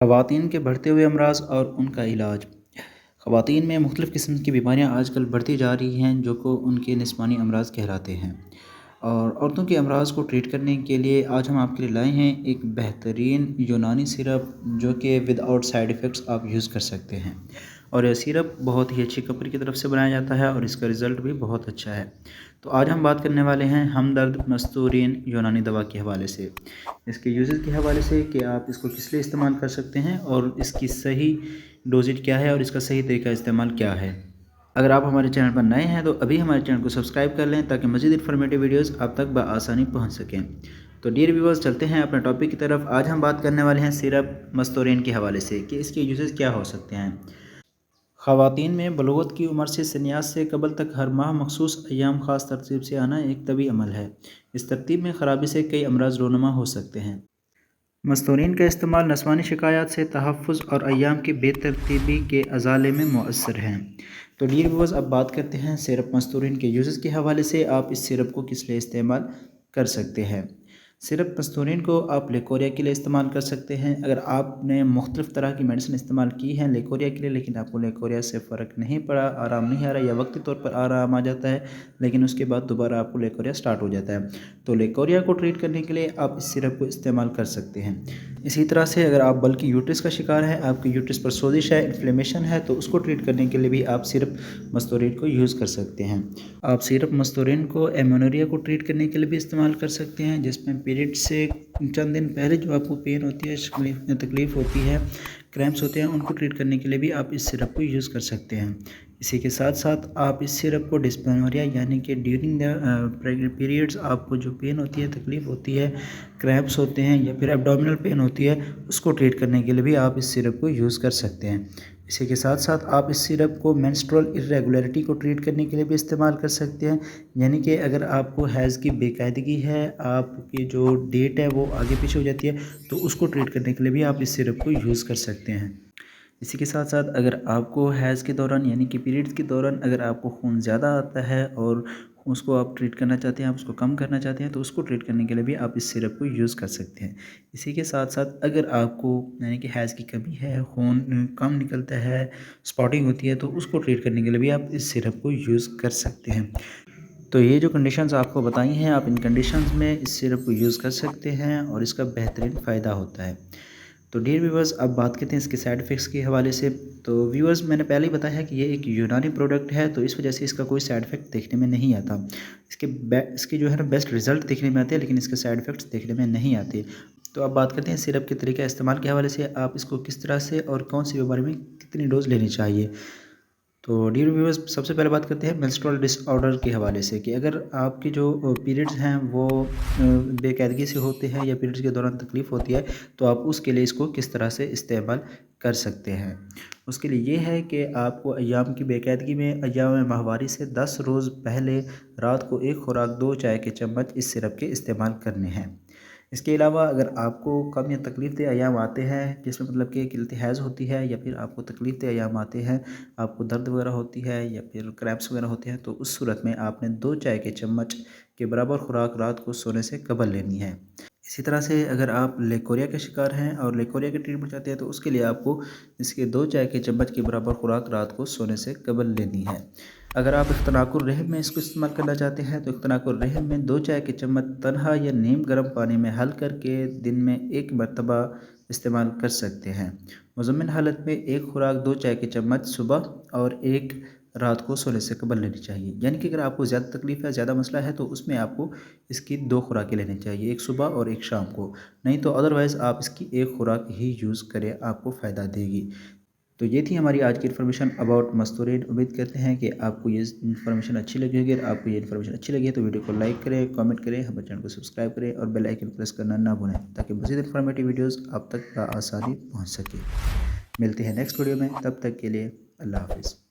ख़वातीन के बढ़ते हुए अमराज और उनका इलाज। ख़वातीन में मुख्तलिफ़ किस्म की बीमारियाँ आजकल बढ़ती जा रही हैं जो को उनके निस्वानी अमराज कहलाते हैं। और औरतों के अमराज को ट्रीट करने के लिए आज हम आपके लिए लाए हैं एक बेहतरीन यूनानी सिरप जो कि विदाउट साइड इफ़ेक्ट्स आप यूज़ कर सकते हैं। और यह सिरप बहुत ही अच्छी कंपनी की तरफ से बनाया जाता है और इसका रिज़ल्ट भी बहुत अच्छा है। तो आज हम बात करने वाले हैं हमदर्द मस्तूरीन यूनानी दवा के हवाले से, इसके यूज़ेज़ के हवाले से कि आप इसको किस लिए इस्तेमाल कर सकते हैं और इसकी सही डोज़ेज क्या है और इसका सही तरीका इस्तेमाल क्या है। अगर आप हमारे चैनल पर नए हैं तो अभी हमारे चैनल को सब्सक्राइब कर लें ताकि मज़ीद इन्फॉर्मेटिव वीडियोस आप तक बआसानी पहुंच सकें। तो डियर व्यूअर्स, चलते हैं अपने टॉपिक की तरफ। आज हम बात करने वाले हैं सिरप मस्तूरीन के हवाले से कि इसके यूज़ेज़ क्या हो सकते हैं। ख़वातीन में बलूगत की उम्र से सन्यास से कबल तक हर माह मखसूस अय्याम ख़ास तरतीब से आना एक तबी अमल है। इस तरतीब में ख़राबी से कई अमराज रोनुमा हो सकते हैं। मस्तूरीन का इस्तेमाल नस्वानी शिकायत से तहफ़्फ़ुज़ और अय्याम की बेतरतीबी के अज़ाले में मुअस्सर हैं। तो डियर व्यूअर्स, अब बात करते हैं सिरप मस्तूरीन के यूज़ेज़ के हवाले से आप इस सिरप को किस लिए इस्तेमाल कर सकते हैं। सिरप मस्तूरीन को आप लेकोरिया के लिए इस्तेमाल कर सकते हैं। अगर आपने मुख्तलिफ़ तरह की मेडिसिन इस्तेमाल की हैं लेकोरिया के लिए लेकिन आपको लेकोरिया से फ़र्क नहीं पड़ा, आराम नहीं आ रहा या वक्ती तौर पर आराम आ जाता है लेकिन उसके बाद दोबारा आपको लेकोरिया स्टार्ट हो जाता है, तो लेकोरिया को ट्रीट करने के लिए आप इस सिरप को इस्तेमाल कर सकते हैं। इसी तरह से अगर आप बल्कि यूट्रस का शिकार हैं, आपके यूट्रस पर सोजिश है, इन्फ्लेमेशन है, तो उसको ट्रीट करने के लिए भी आप सिरप मस्तूरीन को यूज़ कर सकते हैं। आप सिरप मस्तूरीन को एमेनोरिया को ट्रीट करने के लिए भी इस्तेमाल कर सकते हैं, जिसमें पीरियड से चंद दिन पहले जो आपको पेन होती है, तकलीफ़ होती है, क्रैम्प्स होते हैं, उनको ट्रीट करने के लिए भी आप इस सिरप को यूज़ कर सकते हैं। इसी के साथ साथ आप इस सिरप को डिस्मेनोरिया यानी कि ड्यूरिंग द पीरियड्स आपको जो पेन होती है, तकलीफ़ होती है, क्रैम्प्स होते हैं या फिर एब्डोमिनल पेन होती है, उसको ट्रीट करने के लिए भी आप इस सिरप को यूज़ कर सकते हैं। इसी के साथ साथ आप इस सिरप को मेंस्ट्रुअल इर्रेगुलरिटी को ट्रीट करने के लिए भी इस्तेमाल कर सकते हैं, यानी कि अगर आपको हैज़ की बेकायदगी है, आपकी जो डेट है वो आगे पीछे हो जाती है, तो उसको ट्रीट करने के लिए भी आप इस सिरप को यूज़ कर सकते हैं। इसी के साथ साथ अगर आपको हैज़ के दौरान यानी कि पीरियड्स के दौरान अगर आपको खून ज़्यादा आता है और उसको आप ट्रीट करना चाहते हैं, आप उसको कम करना चाहते हैं, तो उसको ट्रीट करने के लिए भी आप इस सिरप को यूज़ कर सकते हैं। इसी के साथ साथ अगर आपको यानी कि हैज़ की कमी है, खून कम निकलता है, स्पॉटिंग होती है, तो उसको ट्रीट करने के लिए भी आप इस सिरप को यूज़ कर सकते हैं। तो ये जो कंडीशंस आपको बताई हैं, आप इन कंडीशंस में इस सिरप को यूज़ कर सकते हैं और इसका बेहतरीन फ़ायदा होता है। तो डियर व्यूवर्स, अब बात करते हैं इसके साइड इफ़ेक्ट्स के हवाले से। तो व्यूवर्स, मैंने पहले ही बताया है कि ये एक यूनानी प्रोडक्ट है, तो इस वजह से इसका कोई साइड इफ़ेक्ट देखने में नहीं आता। इसके जो है ना बेस्ट रिज़ल्ट देखने में आते हैं लेकिन इसके साइड इफ़ेक्ट्स देखने में नहीं आते। तो अब बात करते हैं सिरप के तरीका इस्तेमाल के हवाले से, आप इसको किस तरह से और कौन सी बीमारी में कितनी डोज़ लेनी चाहिए। तो डियर व्यूअर्स, सबसे पहले बात करते हैं मेंस्ट्रुअल डिसऑर्डर के हवाले से कि अगर आपके जो पीरियड्स हैं वो बेकायदगी से होते हैं या पीरियड्स के दौरान तकलीफ़ होती है, तो आप उसके लिए इसको किस तरह से इस्तेमाल कर सकते हैं। उसके लिए ये है कि आपको अय्याम की बेकायदगी में अय्याम माहवारी से 10 रोज़ पहले रात को एक खुराक 2 चाय के चम्मच इस सिरप के इस्तेमाल करने हैं। इसके अलावा अगर आपको कम या तकलीफ़ दे अय्याम आते हैं, जिसमें मतलब कि क़िल्लत हैज़ होती है या फिर आपको तकलीफ़ दे अय्याम आते हैं, आपको दर्द वगैरह होती है या फिर क्रैम्प्स वगैरह होते हैं, तो उस सूरत में आपने 2 चाय के चम्मच के बराबर खुराक रात को सोने से कबल लेनी है। इसी तरह से अगर आप लेकोरिया के शिकार हैं और लेकोरिया की ट्रीटमेंट चाहते हैं, तो उसके लिए आपको इसके 2 चाय के चम्मच के बराबर खुराक रात को सोने से कबल लेनी है। अगर आप इख्तनाकुर रहम में इसको इस्तेमाल करना चाहते हैं, तो इख्तनाकुर रहम में 2 चाय के चम्मच तन्हा या नीम गर्म पानी में हल करके दिन में 1 मरतबा इस्तेमाल कर सकते हैं। मुज़म्मिन हालत में 1 खुराक 2 चाय के चम्मच सुबह और 1 रात को सोने से कबल लेनी चाहिए। यानी कि अगर आपको ज़्यादा तकलीफ़ है, ज़्यादा मसला है, तो उसमें आपको इसकी 2 खुराकें लेनी चाहिए, 1 सुबह और 1 शाम को। नहीं तो अदरवाइज़ आप इसकी 1 खुराक ही यूज़ करें, आपको फ़ायदा देगी। तो ये थी हमारी आज की इन्फॉर्मेशन अबाउट मस्तूरीन। उम्मीद करते हैं कि आपको ये इन्फॉर्मेशन अच्छी लगी होगी। अगर आपको ये इन्फॉर्मेशन अच्छी लगी है तो वीडियो को लाइक करें, कमेंट करें, हमारे चैनल को सब्सक्राइब करें और बेल आइकन प्रेस करना ना भूलें ताकि मज़ीद इन्फॉर्मेटिव वीडियोज़ आप तक आसानी पहुँच सके। मिलते हैं नेक्स्ट वीडियो में, तब तक के लिए अल्लाह हाफ़िज़।